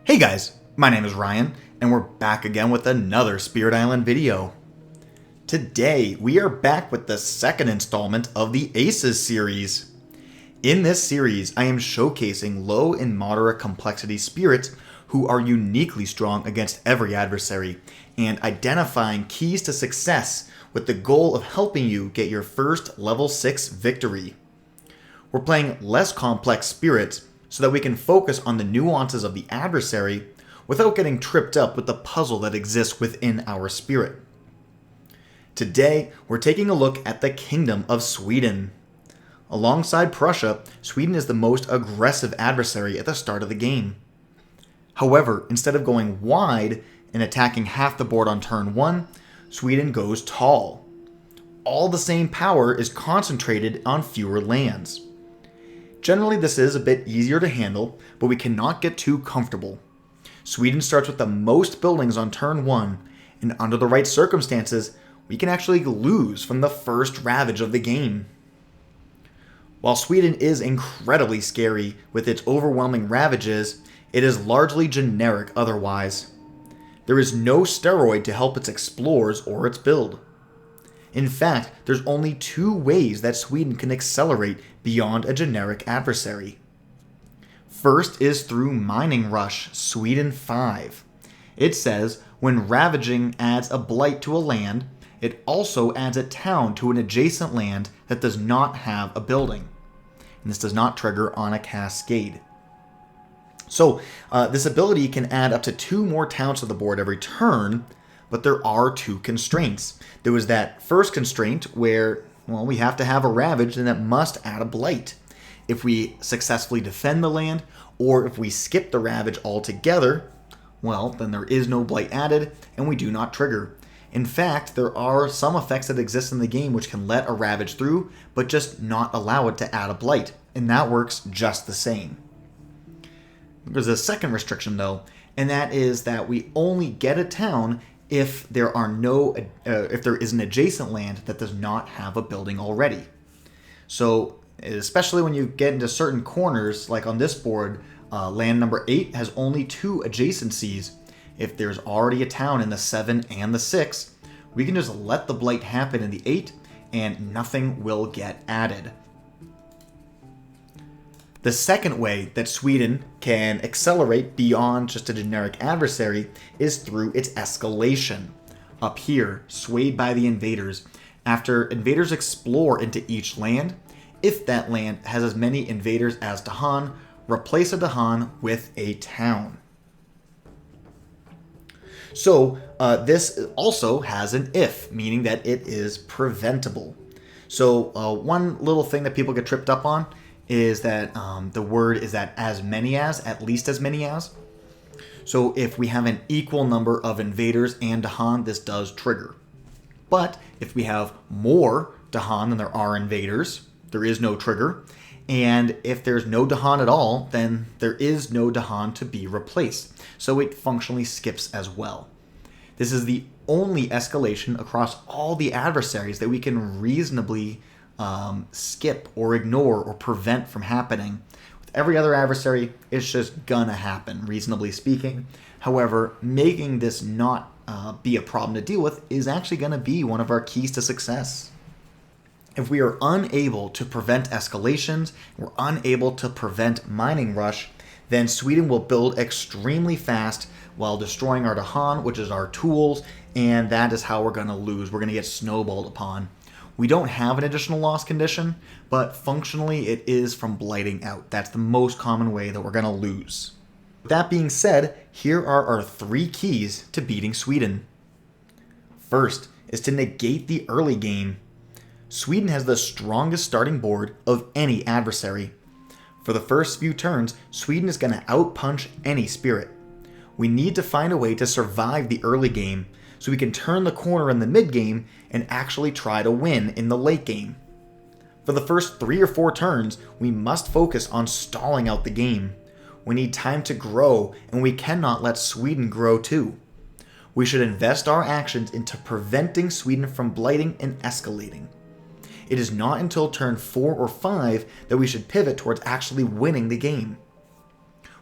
Hey guys, my name is Ryan, and we're back again with another Spirit Island video. Today, we are back with the second installment of the Aces series. In this series, I am showcasing low and moderate complexity spirits who are uniquely strong against every adversary, and identifying keys to success with the goal of helping you get your first level 6 victory. We're playing less complex spirits so that we can focus on the nuances of the adversary without getting tripped up with the puzzle that exists within our spirit. Today, we're taking a look at the Kingdom of Sweden. Alongside Prussia, Sweden is the most aggressive adversary at the start of the game. However, instead of going wide and attacking half the board on turn 1, Sweden goes tall. All the same power is concentrated on fewer lands. Generally, this is a bit easier to handle, but we cannot get too comfortable. Sweden starts with the most buildings on turn 1, and under the right circumstances, we can actually lose from the first ravage of the game. While Sweden is incredibly scary with its overwhelming ravages, it is largely generic otherwise. There is no steroid to help its explores or its build. In fact, there's only 2 ways that Sweden can accelerate beyond a generic adversary. First is through Mining Rush, Sweden 5. It says, when ravaging adds a blight to a land, it also adds a town to an adjacent land that does not have a building. And this does not trigger on a cascade. So, this ability can add up to 2 more towns to the board every turn, but there are 2 constraints. There was that first constraint where, we have to have a ravage and that must add a blight. If we successfully defend the land, or if we skip the ravage altogether, then there is no blight added and we do not trigger. In fact, there are some effects that exist in the game which can let a ravage through, but just not allow it to add a blight, and that works just the same. There's a second restriction though, and that is that we only get a town if there is an adjacent land that does not have a building already. So, especially when you get into certain corners, like on this board, land number 8 has only 2 adjacencies. If there's already a town in the 7 and the 6, we can just let the blight happen in the 8 and nothing will get added. The second way that Sweden can accelerate beyond just a generic adversary is through its escalation. Up here, swayed by the invaders. After invaders explore into each land, if that land has as many invaders as Dahan, replace a Dahan with a town. So this also has an if, meaning that it is preventable. So one little thing that people get tripped up on is that the word is that as many as, at least as many as. So if we have an equal number of invaders and Dahan, this does trigger. But if we have more Dahan than there are invaders, there is no trigger. And if there's no Dahan at all, then there is no Dahan to be replaced. So it functionally skips as well. This is the only escalation across all the adversaries that we can reasonably skip or ignore or prevent from happening. With every other adversary, it's just gonna happen, reasonably speaking. However, making this not be a problem to deal with is actually gonna be one of our keys to success. If we are unable to prevent escalations, we're unable to prevent Mining Rush, then Sweden will build extremely fast while destroying our Dahan, which is our tools, and that is how we're gonna lose. We're gonna get snowballed upon. We don't have an additional loss condition, but functionally it is from blighting out. That's the most common way that we're going to lose. With that being said, here are our 3 keys to beating Sweden. First is to negate the early game. Sweden has the strongest starting board of any adversary. For the first few turns, Sweden is going to outpunch any spirit. We need to find a way to survive the early game, so we can turn the corner in the mid game and actually try to win in the late game. For the first 3 or 4 turns, we must focus on stalling out the game. We need time to grow, and we cannot let Sweden grow too. We should invest our actions into preventing Sweden from blighting and escalating. It is not until turn 4 or 5 that we should pivot towards actually winning the game.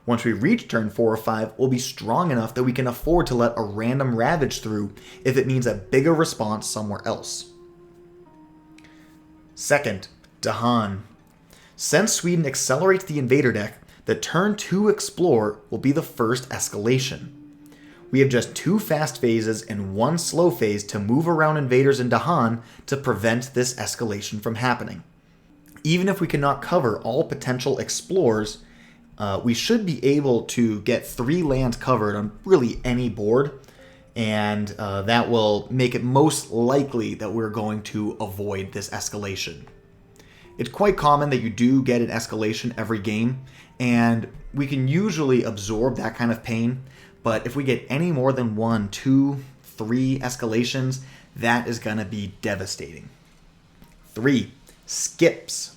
Once we reach turn 4 or 5, we'll be strong enough that we can afford to let a random Ravage through if it means a bigger response somewhere else. Second, Dahan. Since Sweden accelerates the invader deck, the turn 2 Explore will be the first escalation. We have just 2 fast phases and 1 slow phase to move around invaders in Dahan to prevent this escalation from happening. Even if we cannot cover all potential explores, we should be able to get 3 lands covered on really any board, and that will make it most likely that we're going to avoid this escalation. It's quite common that you do get an escalation every game, and we can usually absorb that kind of pain, but if we get any more than 1, 2, 3 escalations, that is going to be devastating. 3. Skips.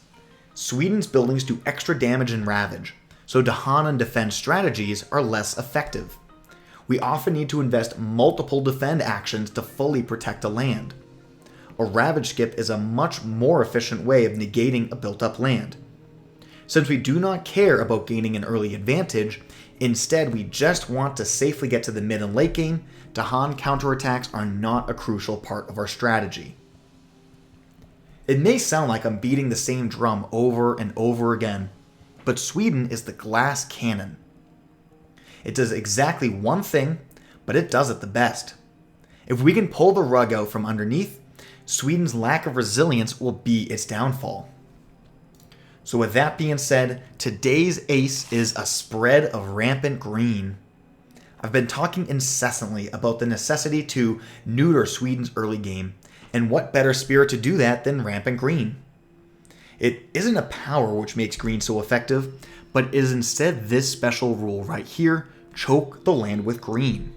Sweden's buildings do extra damage and Ravage, so Dahan and defense strategies are less effective. We often need to invest multiple defend actions to fully protect a land. A Ravage skip is a much more efficient way of negating a built-up land. Since we do not care about gaining an early advantage, instead we just want to safely get to the mid and late game, Dahan counterattacks are not a crucial part of our strategy. It may sound like I'm beating the same drum over and over again, but Sweden is the glass cannon. It does exactly one thing, but it does it the best. If we can pull the rug out from underneath, Sweden's lack of resilience will be its downfall. So with that being said, today's ace is a spread of Rampant Green. I've been talking incessantly about the necessity to neuter Sweden's early game, and what better spirit to do that than Rampant Green? It isn't a power which makes green so effective, but is instead this special rule right here, choke the land with green.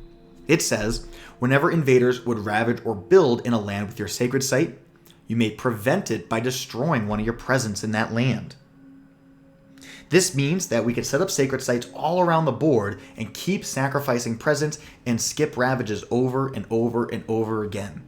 It says, whenever invaders would ravage or build in a land with your sacred site, you may prevent it by destroying one of your presence in that land. This means that we can set up sacred sites all around the board and keep sacrificing presence and skip ravages over and over and over again.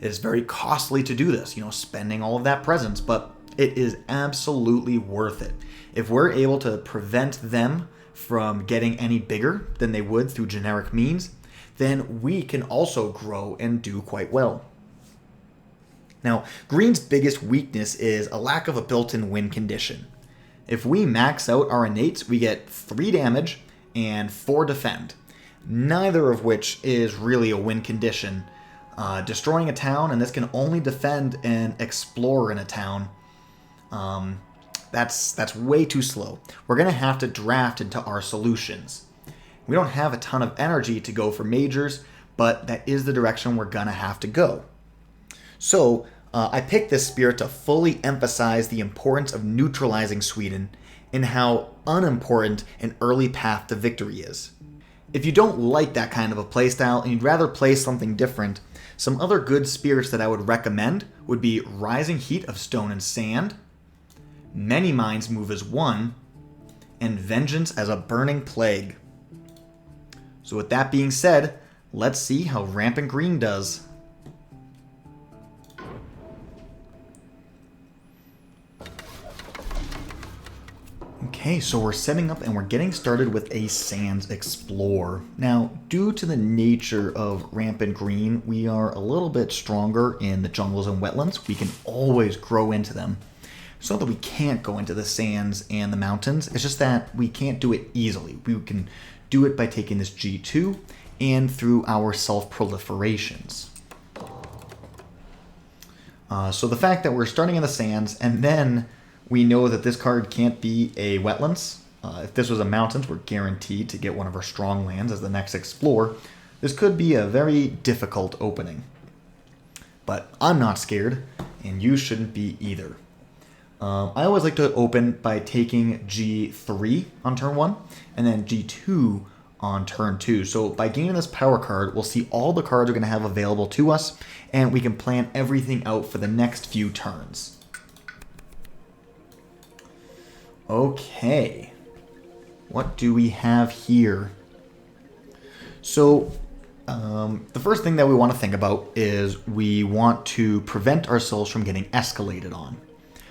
It is very costly to do this, spending all of that presence, but it is absolutely worth it. If we're able to prevent them from getting any bigger than they would through generic means, then we can also grow and do quite well. Now, green's biggest weakness is a lack of a built-in win condition. If we max out our innates, we get 3 damage and 4 defend, neither of which is really a win condition. Destroying a town, and this can only defend and explore in a town, that's way too slow. We're going to have to draft into our solutions. We don't have a ton of energy to go for majors, but that is the direction we're going to have to go. So I picked this spirit to fully emphasize the importance of neutralizing Sweden and how unimportant an early path to victory is. If you don't like that kind of a playstyle and you'd rather play something different, some other good spirits that I would recommend would be Rising Heat of Stone and Sand, Many Minds move as 1, and Vengeance as a Burning Plague. So with that being said, let's see how Rampant Green does. Okay, so we're setting up and we're getting started with a Sands Explore. Now, due to the nature of Rampant Green, we are a little bit stronger in the jungles and wetlands. We can always grow into them. It's not that we can't go into the sands and the mountains, it's just that we can't do it easily. We can do it by taking this G2 and through our self-proliferations. So the fact that we're starting in the sands, and then we know that this card can't be a wetlands. If this was a mountains, we're guaranteed to get one of our strong lands as the next Explore. This could be a very difficult opening. But I'm not scared, and you shouldn't be either. I always like to open by taking G3 on turn 1, and then G2 on turn 2. So by gaining this power card, we'll see all the cards we're going to have available to us, and we can plan everything out for the next few turns. Okay, what do we have here? So the first thing that we want to think about is we want to prevent ourselves from getting escalated on.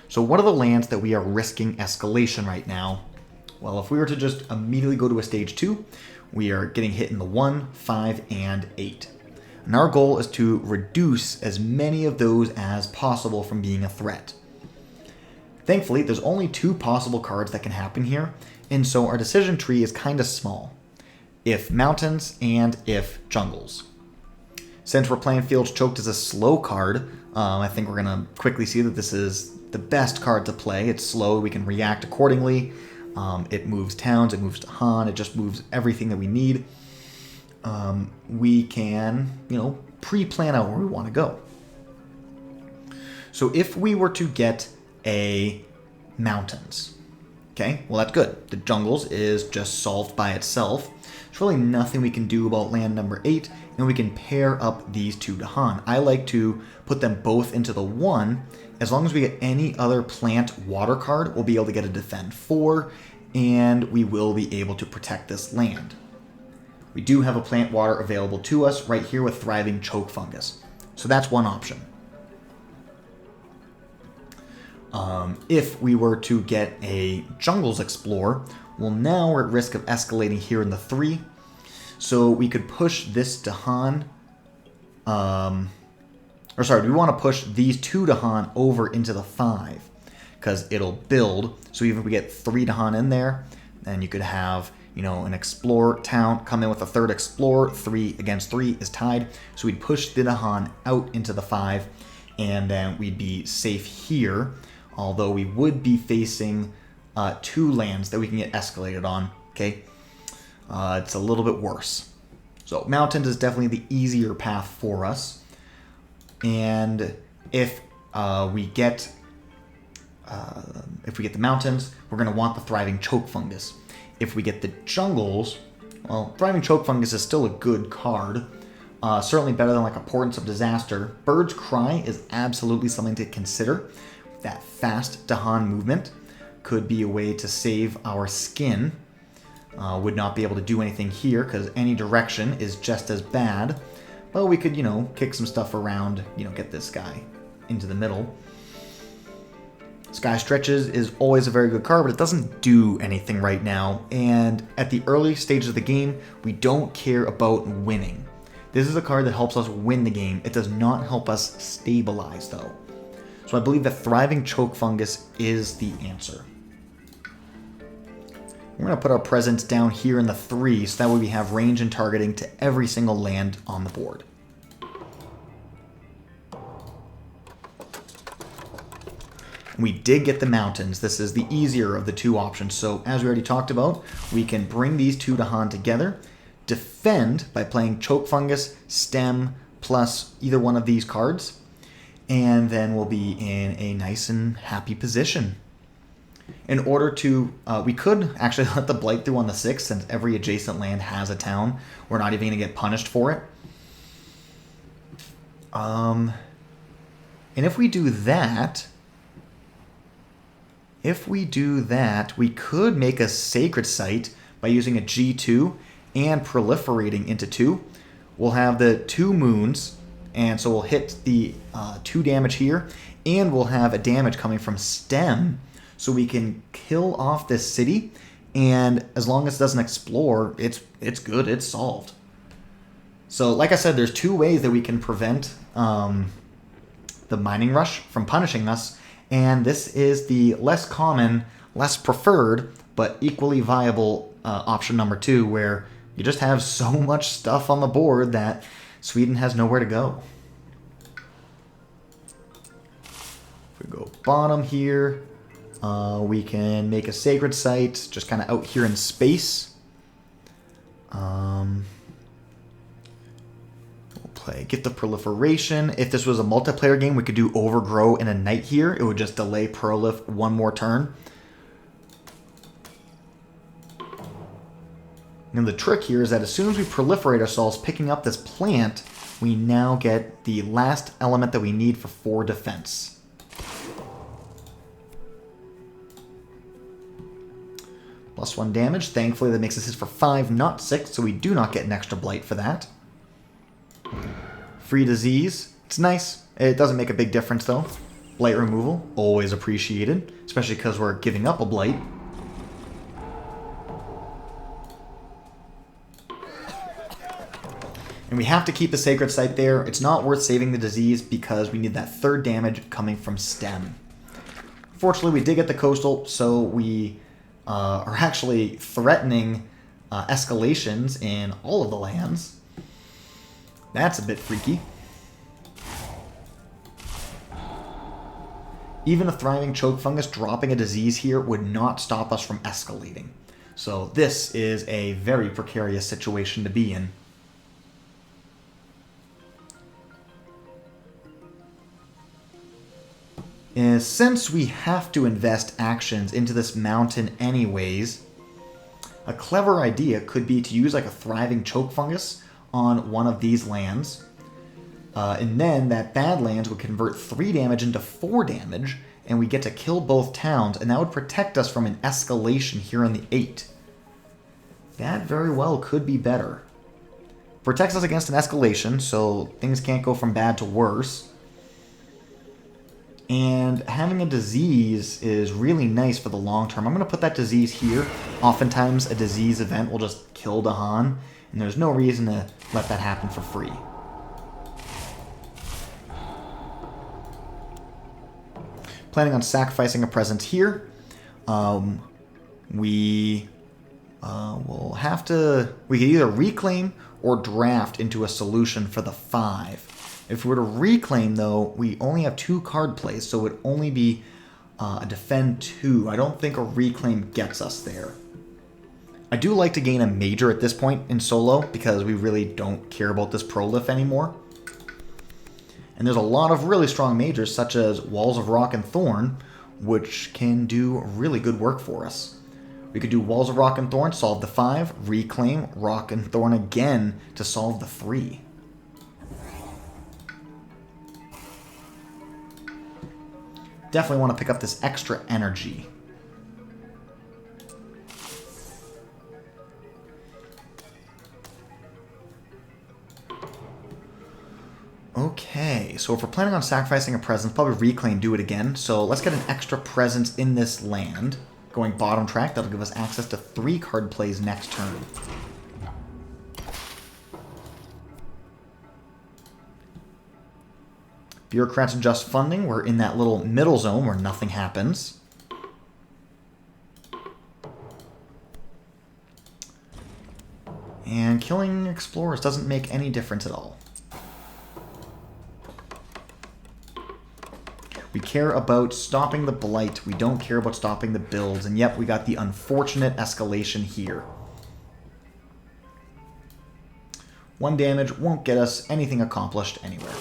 So what are the lands that we are risking escalation right now? Well, if we were to just immediately go to a stage 2, we are getting hit in the 1, 5, and 8. And our goal is to reduce as many of those as possible from being a threat. Thankfully, there's only 2 possible cards that can happen here, and so our decision tree is kind of small. If mountains and if jungles. Since we're playing Fields Choked as a slow card, I think we're going to quickly see that this is the best card to play. It's slow, we can react accordingly. It moves towns, it moves Dahan, it just moves everything that we need. We can, pre-plan out where we want to go. So if we were to get a mountains, okay, well that's good. The jungles is just solved by itself. There's really nothing we can do about land number 8, and we can pair up these 2 Dahan. I like to put them both into the 1. As long as we get any other plant water card, we'll be able to get a defend 4, and we will be able to protect this land. We do have a plant water available to us right here with Thriving Choke Fungus. So that's one option. If we were to get a Jungles Explorer, well, now we're at risk of escalating here in the 3. So we could push this Dahan. We want to push these 2 Dahan over into the 5. Because it'll build. So even if we get 3 Dahan in there, then you could have, an Explorer town come in with a 3rd Explorer. 3 against 3 is tied. So we'd push the Dahan out into the 5. And then we'd be safe here. Although we would be facing 2 lands that we can get escalated on. Okay, it's a little bit worse. So mountains is definitely the easier path for us. And if we get the mountains, we're going to want the Thriving Choke Fungus. If we get the jungles, well, Thriving Choke Fungus is still a good card. Certainly better than like a Portents of Disaster. Bird's Cry is absolutely something to consider. That fast Dahan movement could be a way to save our skin. Would not be able to do anything here because any direction is just as bad. Well, we could, kick some stuff around, get this guy into the middle. Sky Stretches is always a very good card, but it doesn't do anything right now. And at the early stages of the game, we don't care about winning. This is a card that helps us win the game. It does not help us stabilize, though. So I believe that Thriving Choke Fungus is the answer. We're going to put our presence down here in the 3, so that way we have range and targeting to every single land on the board. We did get the mountains. This is the easier of the 2 options. So as we already talked about, we can bring these 2 Dahan together, defend by playing Choke Fungus, Stem, plus either one of these cards, and then we'll be in a nice and happy position. In order to, we could actually let the Blight through on the 6th, since every adjacent land has a town. We're not even going to get punished for it. And if we do that, we could make a Sacred Site by using a G2 and proliferating into 2. We'll have the 2 moons, and so we'll hit the 2 damage here, and we'll have a damage coming from Stem, so we can kill off this city, and as long as it doesn't explore, it's good, it's solved. So like I said, there's 2 ways that we can prevent the Mining Rush from punishing us, and this is the less common, less preferred, but equally viable option number 2, where you just have so much stuff on the board that Sweden has nowhere to go. If we go bottom here, we can make a Sacred Site just kind of out here in space. We'll play Gift of Proliferation. If this was a multiplayer game, we could do Overgrow and a Knight here. It would just delay Prolif 1 more turn. And the trick here is that as soon as we proliferate ourselves picking up this plant, we now get the last element that we need for 4 defense. +1 damage. Thankfully, that makes us hit for 5, not 6, so we do not get an extra blight for that. Free disease. It's nice. It doesn't make a big difference, though. Blight removal, always appreciated, especially because we're giving up a blight. And we have to keep the Sacred Site there. It's not worth saving the disease because we need that third damage coming from Stem. Fortunately, we did get the Coastal, so we are actually threatening escalations in all of the lands. That's a bit freaky. Even a thriving choke fungus dropping a disease here would not stop us from escalating. So this is a very precarious situation to be in. And since we have to invest actions into this mountain anyways, a clever idea could be to use like a thriving choke fungus on one of these lands. And then that Badlands would convert 3 damage into 4 damage, and we get to kill both towns, and that would protect us from an escalation here on the 8. That very well could be better. Protects us against an escalation, so things can't go from bad to worse. And having a disease is really nice for the long term. I'm going to put that disease here. Oftentimes a disease event will just kill Dahan, and there's no reason to let that happen for free. Planning on sacrificing a presence here. We will have to... We could either reclaim or draft into a solution for the 5. If we were to reclaim, though, we only have 2 card plays, so it would only be a defend 2. I don't think a reclaim gets us there. I do like to gain a major at this point in solo, because we really don't care about this Prolif anymore. And there's a lot of really strong majors, such as Walls of Rock and Thorn, which can do really good work for us. We could do Walls of Rock and Thorn, solve the 5, reclaim, Rock and Thorn again to solve the 3. Definitely want to pick up this extra energy. Okay, so if we're planning on sacrificing a presence, probably reclaim, do it again. So let's get an extra presence in this land. Going bottom track, that'll give us access to 3 card plays next turn. Bureaucrats adjust funding. We're in that little middle zone where nothing happens. And killing explorers doesn't make any difference at all. We care about stopping the blight. We don't care about stopping the builds. And yep, we got the unfortunate escalation here. 1 damage won't get us anything accomplished anywhere.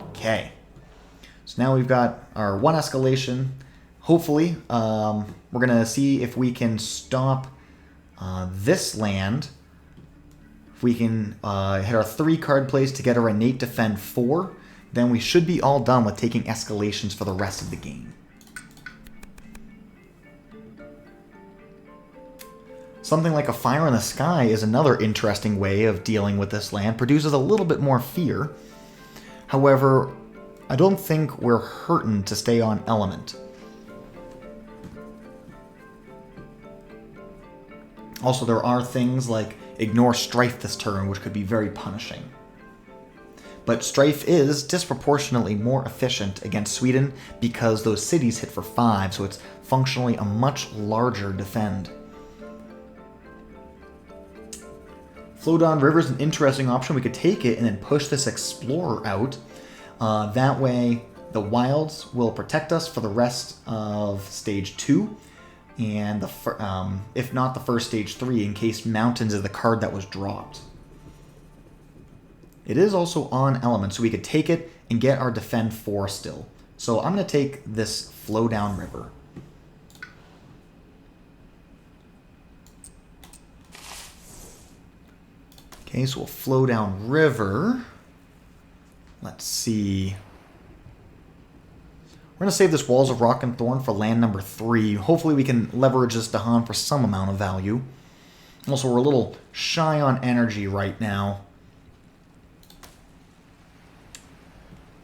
Okay. So now we've got our 1 escalation. Hopefully, we're going to see if we can stop this land. If we can hit our 3 card plays to get our innate defend 4, then we should be all done with taking escalations for the rest of the game. Something like a Fire in the Sky is another interesting way of dealing with this land. Produces a little bit more fear. However, I don't think we're hurting to stay on Element. Also, there are things like Ignore Strife this turn, which could be very punishing. But Strife is disproportionately more efficient against Sweden because those cities hit for 5, so it's functionally a much larger defend. Flowdown River is an interesting option. We could take it and then push this Explorer out. That way, the Wilds will protect us for the rest of Stage 2, and if not the first Stage 3, in case Mountains is the card that was dropped. It is also on Element, so we could take it and get our Defend 4 still. So I'm going to take this Flowdown River. Okay, so we'll flow down river. Let's see. We're going to save this Walls of Rock and Thorn for land number 3. Hopefully we can leverage this Dahan for some amount of value. Also, we're a little shy on energy right now.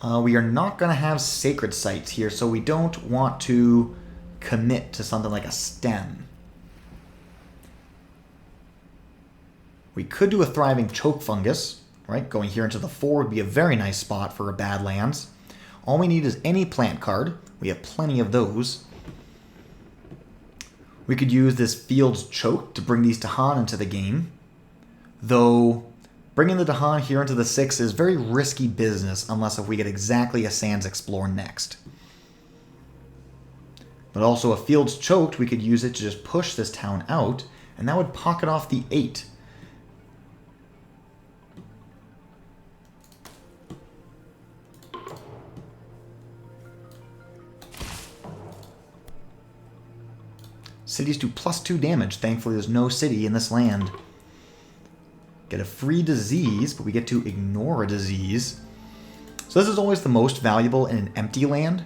We are not going to have Sacred Sites here, so we don't want to commit to something like a Stem. We could do a Thriving Choke Fungus, right? Going here into the 4 would be a very nice spot for a Badlands. All we need is any plant card. We have plenty of those. We could use this Field's Choke to bring these Dahan into the game. Though, bringing the Dahan here into the 6 is very risky business unless if we get exactly a Sands Explore next. But also, if Field's Choked, we could use it to just push this town out, and that would pocket off the 8. Cities do +2 damage. Thankfully, there's no city in this land. Get a free disease, but we get to ignore a disease. So this is always the most valuable in an empty land.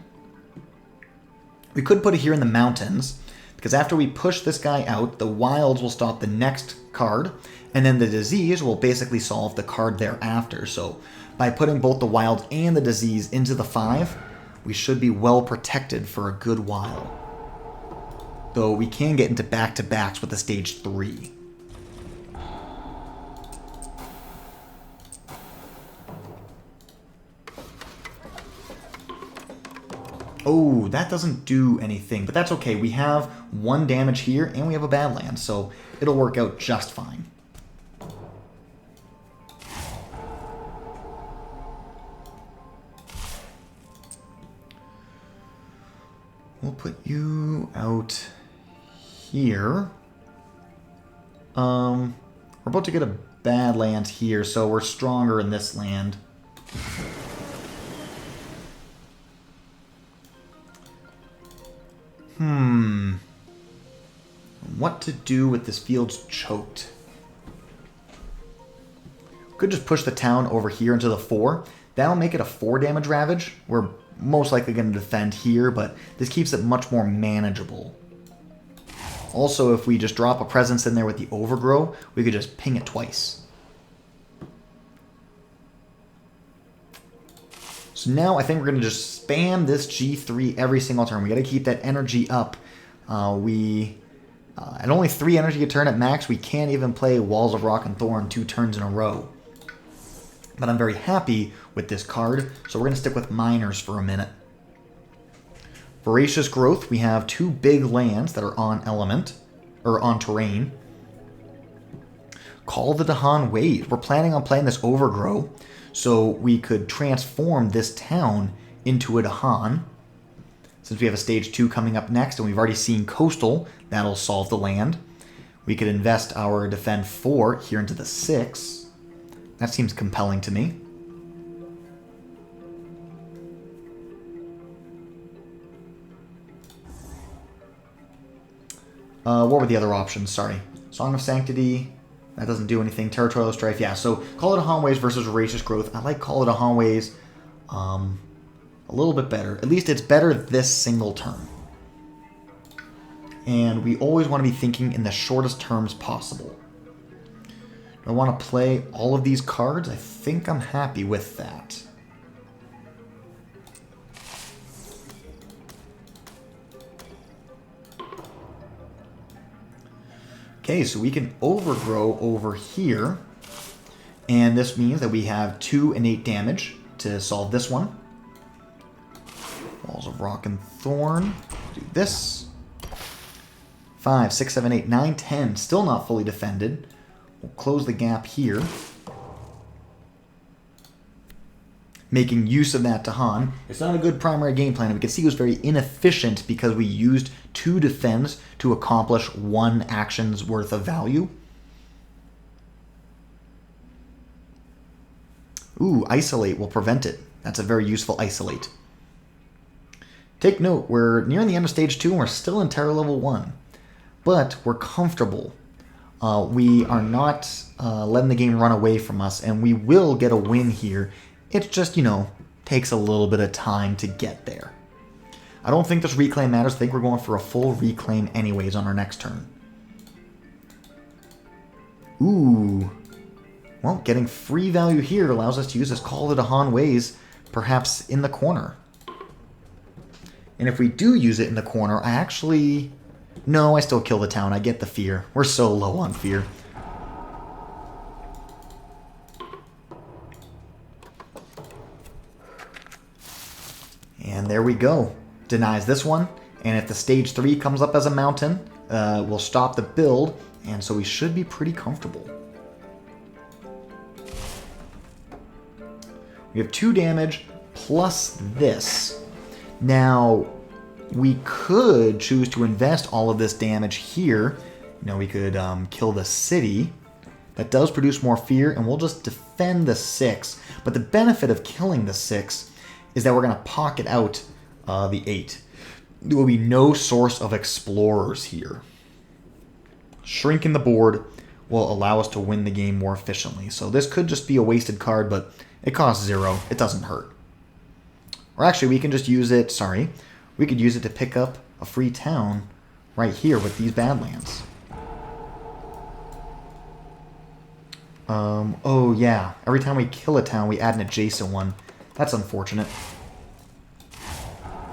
We could put it here in the mountains, because after we push this guy out, the wilds will stop the next card, and then the disease will basically solve the card thereafter. So by putting both the wild and the disease into the 5, we should be well protected for a good while. Though we can get into back-to-backs with the stage 3. Oh, that doesn't do anything, but that's okay. We have 1 damage here, and we have a Badlands, so it'll work out just fine. We'll put you out here. We're about to get a Badlands here, so we're stronger in this land. What to do with this Field's Choked? Could just push the town over here into the 4. That'll make it a 4 damage Ravage. We're most likely going to defend here, but this keeps it much more manageable. Also, if we just drop a presence in there with the Overgrow, we could just ping it twice. So now I think we're going to just spam this G3 every single turn. We got to keep that energy up. At only 3 energy a turn at max, we can't even play Walls of Rock and Thorn 2 turns in a row. But I'm very happy with this card, so we're going to stick with Miners for a minute. Voracious Growth, we have 2 big lands that are on element, or on terrain. Call the Dahan Wave. We're planning on playing this Overgrow, so we could transform this town into a Dahan. Since we have a stage 2 coming up next, and we've already seen Coastal, that'll solve the land. We could invest our Defend 4 here into the 6. That seems compelling to me. What were the other options? Sorry. Song of Sanctity. That doesn't do anything. Territorial Strife. Yeah, so Call of Dahan Waves versus Voracious Growth. I like Call of Dahan Waves a little bit better. At least it's better this single turn. And we always want to be thinking in the shortest terms possible. Do I want to play all of these cards? I think I'm happy with that. Okay, so we can Overgrow over here. And this means that we have 2 innate damage to solve this one. Walls of Rock and Thorn. Do this. 5, 6, 7, 8, 9, 10. Still not fully defended. We'll close the gap here. Making use of that Dahan. It's not a good primary game plan. We can see it was very inefficient because we used 2 defends to accomplish 1 action's worth of value. Ooh, Isolate will prevent it. That's a very useful Isolate. Take note, we're nearing the end of stage 2 and we're still in Terror level 1. But we're comfortable. We are not letting the game run away from us, and we will get a win here. It just, takes a little bit of time to get there. I don't think this reclaim matters. I think we're going for a full reclaim anyways on our next turn. Ooh. Well, getting free value here allows us to use this Call of Dahan Waves, perhaps in the corner. And if we do use it in the corner, No, I still kill the town. I get the fear. We're so low on fear. And there we go. Denies this one. And if the stage 3 comes up as a mountain, we'll stop the build. And so we should be pretty comfortable. We have 2 damage plus this. Now, we could choose to invest all of this damage here. You know, we could kill the city. That does produce more fear, and we'll just defend the 6. But the benefit of killing the 6 is that we're going to pocket out the 8. There will be no source of explorers here. Shrinking the board will allow us to win the game more efficiently. So this could just be a wasted card, but it costs 0. It doesn't hurt. Or actually, we can just use it, sorry, we could use it to pick up a free town right here with these Badlands. Oh yeah, every time we kill a town, we add an adjacent one. That's unfortunate.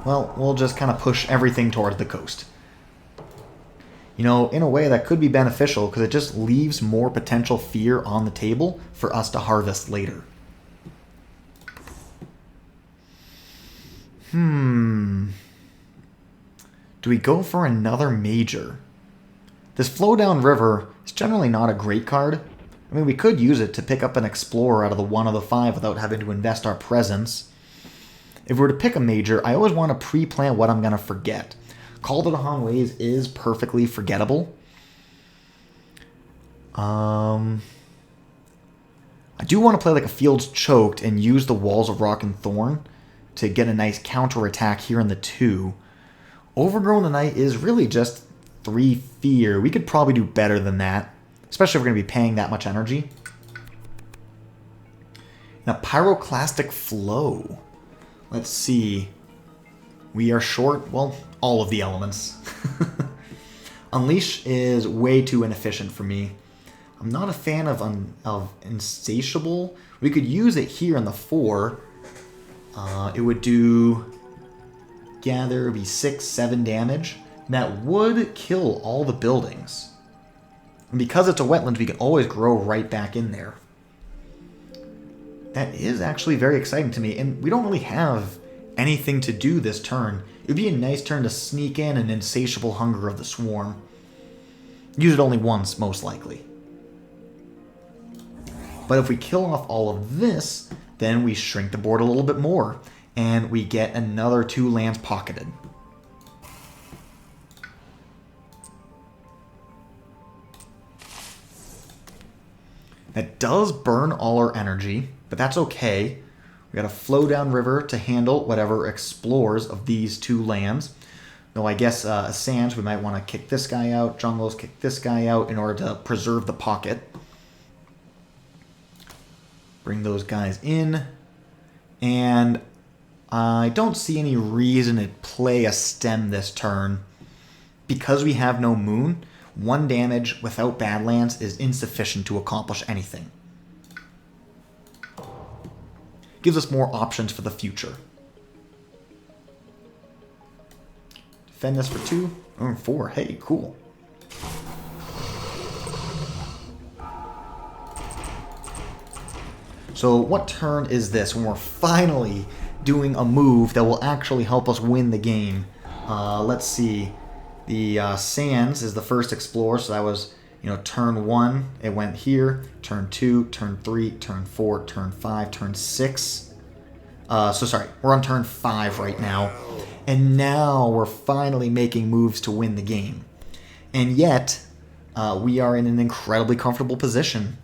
Well, we'll just kind of push everything towards the coast. You know, in a way that could be beneficial because it just leaves more potential fear on the table for us to harvest later. Do we go for another major? This Flowdown River is generally not a great card. I mean, we could use it to pick up an Explorer out of the 1 of the 5 without having to invest our presence. If we were to pick a major, I always want to pre-plan what I'm going to forget. Call to the Han Ways is perfectly forgettable. I do want to play like a Fields Choked and use the Walls of Rock and Thorn to get a nice counterattack here in the 2. Overgrown the Night is really just 3 fear. We could probably do better than that, especially if we're going to be paying that much energy. Now, Pyroclastic Flow. Let's see. We are short, well, all of the elements. Unleash is way too inefficient for me. I'm not a fan of Insatiable. We could use it here in the 4. It would do Gather, be 6, 7 damage. That would kill all the buildings. And because it's a wetland, we can always grow right back in there. That is actually very exciting to me. And we don't really have anything to do this turn. It would be a nice turn to sneak in an Insatiable Hunger of the Swarm. Use it only once, most likely. But if we kill off all of this, then we shrink the board a little bit more. And we get another 2 lands pocketed. That does burn all our energy, but that's okay. We got a Flowdown River to handle whatever explores of these 2 lands. Though I guess Assange, we might want to kick this guy out. Jungles, kick this guy out in order to preserve the pocket. Bring those guys in. And I don't see any reason to play a stem this turn. Because we have no moon, 1 damage without Badlands is insufficient to accomplish anything. Gives us more options for the future. Defend this for 2 or 4. Hey, cool. So what turn is this when we're finally doing a move that will actually help us win the game? Let's see. The Sands is the first Explorer, so that was, turn 1. It went here. Turn 2, turn 3, turn 4, turn 5, turn 6. Sorry, we're on turn 5 right now. And now we're finally making moves to win the game. And yet, we are in an incredibly comfortable position.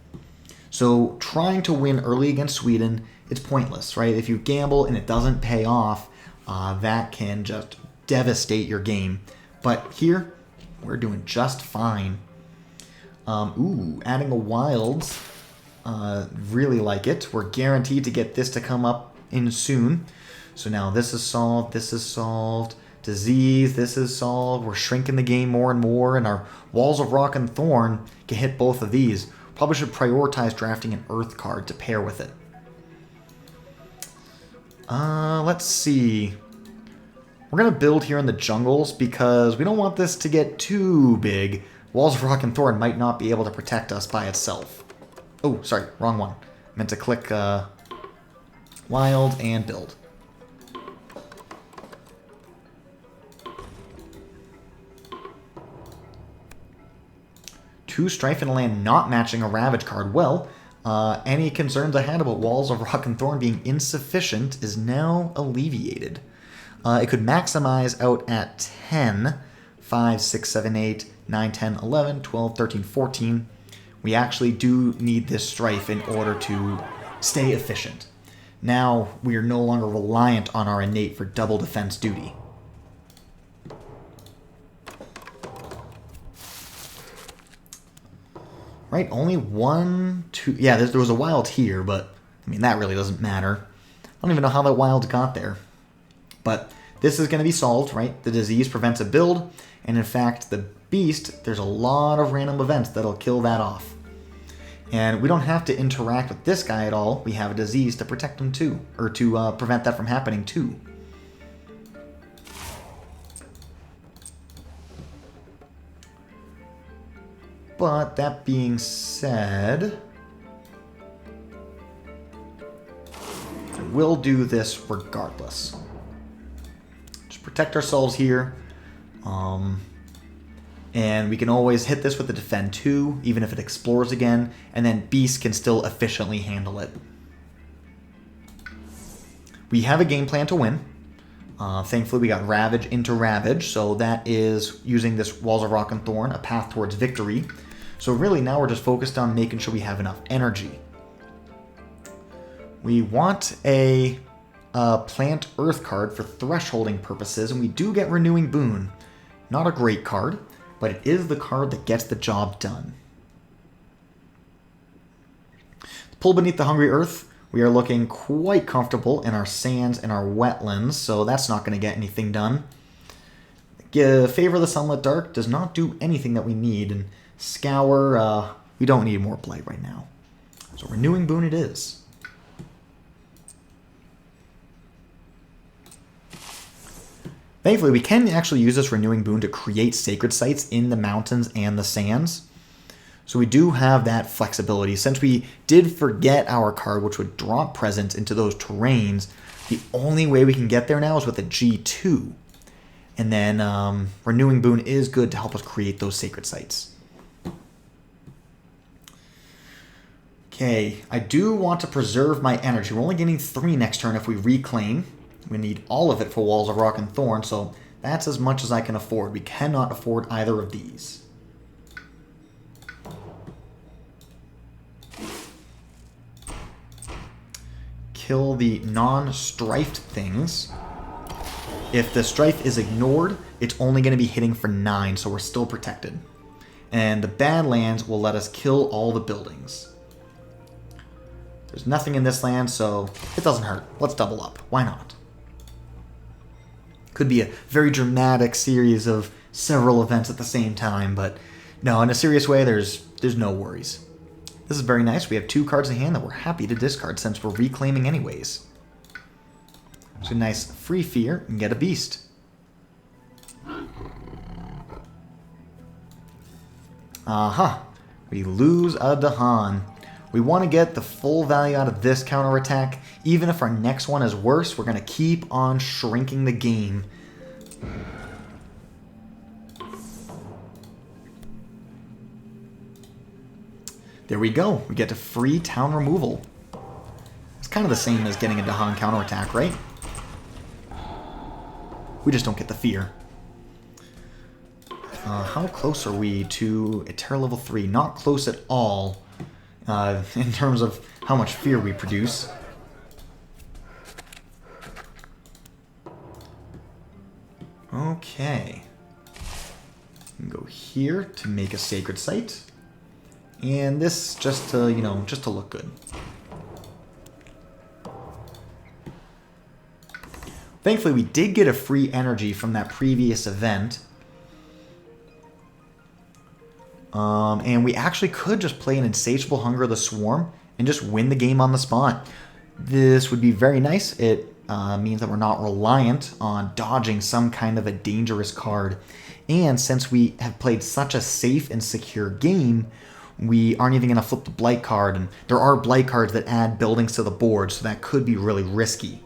So trying to win early against Sweden, it's pointless, right? If you gamble and it doesn't pay off, that can just devastate your game. But here, we're doing just fine. Adding a Wilds. Really like it. We're guaranteed to get this to come up in soon. So now this is solved, this is solved. Disease, this is solved. We're shrinking the game more and more, and our Walls of Rock and Thorn can hit both of these. Probably should prioritize drafting an Earth card to pair with it. Let's see. We're going to build here in the jungles because we don't want this to get too big. Walls of Rock and Thorn might not be able to protect us by itself. Oh, sorry, wrong one. Meant to click Wild and build. 2 Strife in a land not matching a Ravage card. Well, any concerns I had about Walls of Rock and Thorn being insufficient is now alleviated. It could maximize out at 10, 5, 6, 7, 8, 9, 10, 11, 12, 13, 14. We actually do need this Strife in order to stay efficient. Now we are no longer reliant on our innate for double defense duty. Right, only 1, 2... Yeah, there was a wild here, but, I mean, that really doesn't matter. I don't even know how that wild got there. But this is going to be solved, right? The disease prevents a build, and in fact, the beast, there's a lot of random events that'll kill that off. And we don't have to interact with this guy at all. We have a disease to protect him too, or to prevent that from happening too. But that being said, we'll do this regardless. Just protect ourselves here. And we can always hit this with the Defend 2, even if it explores again, and then Beast can still efficiently handle it. We have a game plan to win. Thankfully, we got Ravage into Ravage, so that is using this Walls of Rock and Thorn, a path towards victory. So really now we're just focused on making sure we have enough energy. We want a Plant Earth card for thresholding purposes, and we do get Renewing Boon. Not a great card, but it is the card that gets the job done. Pull Beneath the Hungry Earth. We are looking quite comfortable in our sands and our wetlands, so that's not going to get anything done. Favor the Sunlit Dark does not do anything that we need, and Scour, we don't need more Blight right now. So Renewing Boon it is. Thankfully, we can actually use this Renewing Boon to create sacred sites in the mountains and the sands. So we do have that flexibility. Since we did forget our card, which would drop presence into those terrains, the only way we can get there now is with a G2. And then Renewing Boon is good to help us create those sacred sites. Okay, I do want to preserve my energy. We're only getting 3 next turn if we reclaim. We need all of it for Walls of Rock and Thorn, so that's as much as I can afford. We cannot afford either of these. Kill the non-strifed things. If the strife is ignored, it's only going to be hitting for 9, so we're still protected. And the Badlands will let us kill all the buildings. There's nothing in this land, so it doesn't hurt. Let's double up. Why not? Could be a very dramatic series of several events at the same time, but no, in a serious way, there's no worries. This is very nice. We have 2 cards in hand that we're happy to discard since we're reclaiming anyways. So nice free fear and get a beast. Aha. We lose a Dahan. We want to get the full value out of this counterattack. Even if our next one is worse, we're going to keep on shrinking the game. There we go. We get to free town removal. It's kind of the same as getting a Dahan counterattack, right? We just don't get the fear. How close are we to a Terra level 3? Not close at all. In terms of how much fear we produce. Okay. We can go here to make a sacred site. And this just to, just to look good. Thankfully, we did get a free energy from that previous event. And we actually could just play an Insatiable Hunger of the Swarm and just win the game on the spot. This would be very nice. It means that we're not reliant on dodging some kind of a dangerous card. And since we have played such a safe and secure game, we aren't even going to flip the Blight card. And there are Blight cards that add buildings to the board, so that could be really risky.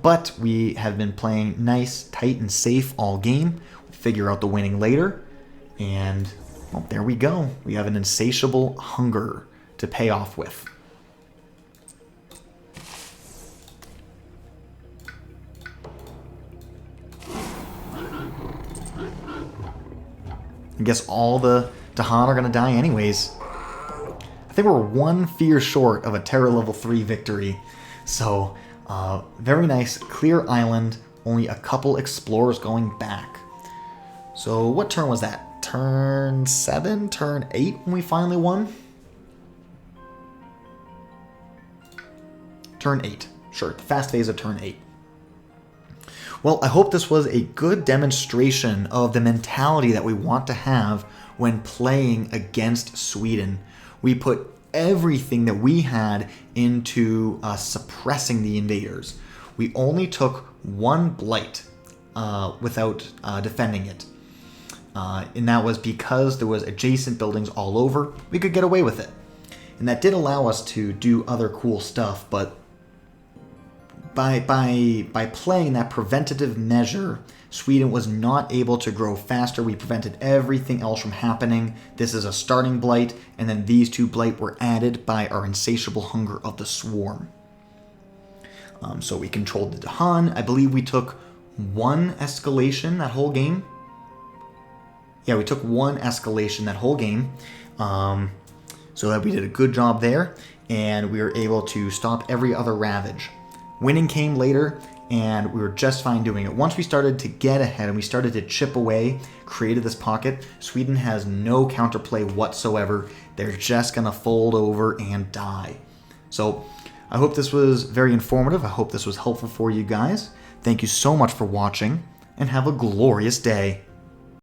But we have been playing nice, tight, and safe all game. We'll figure out the winning later. And Well, there we go. We have an insatiable hunger to pay off with. I guess all the Dahan are going to die anyways. I think we're one fear short of a Terror level 3 victory. So, very nice. Clear island. Only a couple explorers going back. So, what turn was that? Turn 7? Turn 8 when we finally won? Turn 8. Sure, the fast phase of turn 8. Well, I hope this was a good demonstration of the mentality that we want to have when playing against Sweden. We put everything that we had into suppressing the invaders. We only took one blight without defending it. And that was because there was adjacent buildings all over. We could get away with it. And that did allow us to do other cool stuff, but by playing that preventative measure, Sweden was not able to grow faster. We prevented everything else from happening. This is a starting blight, and then these 2 blight were added by our insatiable hunger of the swarm. So we controlled the Dahan. I believe we took 1 escalation that whole game. Yeah, we took 1 escalation that whole game. So that we did a good job there, and we were able to stop every other ravage. Winning came later, and we were just fine doing it. Once we started to get ahead and we started to chip away, created this pocket, Sweden has no counterplay whatsoever. They're just going to fold over and die. So I hope this was very informative. I hope this was helpful for you guys. Thank you so much for watching, and have a glorious day.